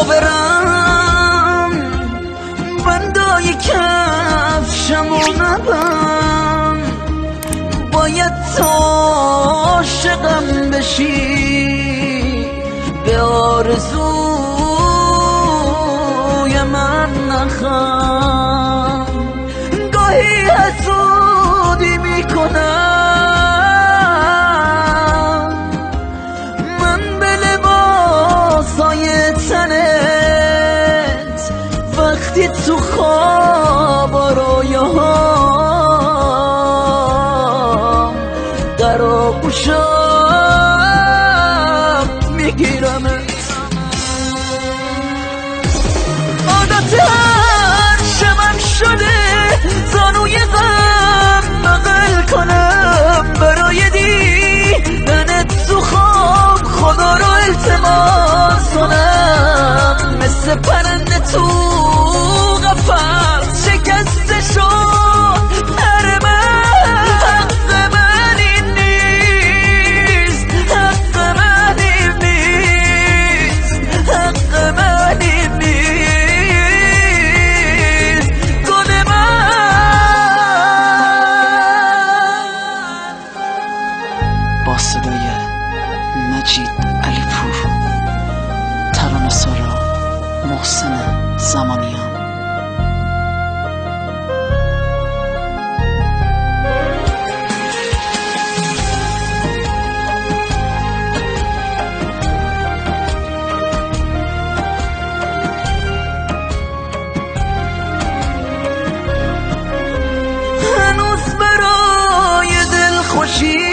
برم بندای کفشمو نبم، باید تو عاشقم بشی، به آرزوی من نخم. گاهی حسودی میکنم من به لباسای تنت، وقتی تو خواب و رویاهام در آغوشم میگیرمت. عادت هر شبم شده زانوی غم بغل کنم، برای دیدنت تو خواب خدا رو التماس کنم. مثل پرنده تو قفس شکسته شد پر من، حق من این نیست، حق من این نیست، حق من این نیست. گل من با صدای مجید علیپور، ترانه سارا محسن زمانیان. هنوز برای دلخوشی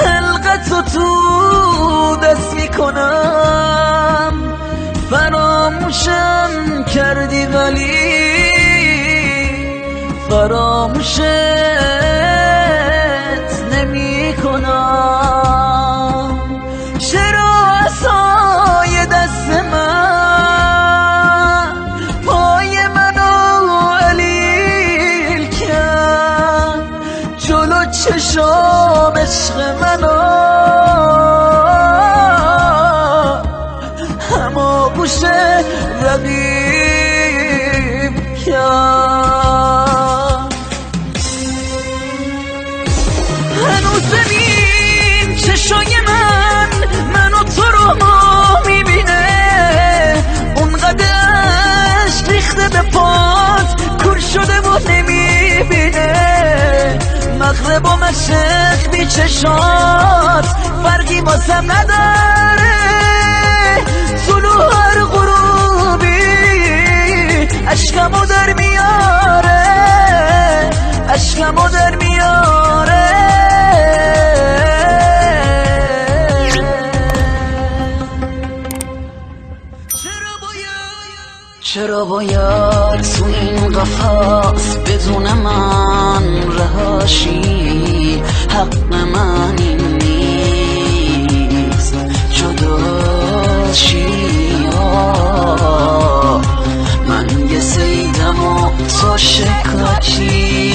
حلقتو تو دست میکنم، فراموشم کردی ولی فراموشت نمیکنم. چرا عصای دست من پای منو علیل کرد، جلو چشام عشق منو هماغوش رقیب کرد. هنوز ببین چشای من منو تو رو ما میبینه، اونقدر عشق ریخته به پات کور شده و نمیبینه. مغرب و مشرق بی چشات فرقی واسم نداره، طلوع هر غروبی عشقمو در میاره، عشقمو در میاره. چرا باید تو این قفس بدون من رهاشی؟ حق من این نیست جداشی. من یه سیدم و تو شکاکی.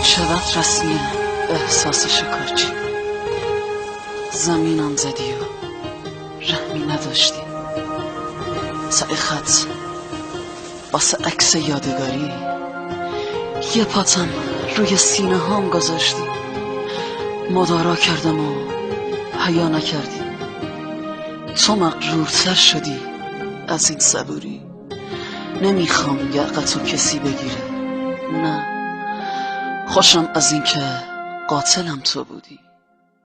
چقدر رسمیه احساس شکارچی، زمینم زدی و رحمی نداشتی. سعی خط واسه عکس یادگاری، یه پاتم روی سینه هام گذاشتی. مدارا کردم و حیا نکردی، تو مغرورتر شدی از این صبوری. نمیخوام یقتو کسی بگیره، نه، خوشم از این که قاتلم تو بودی.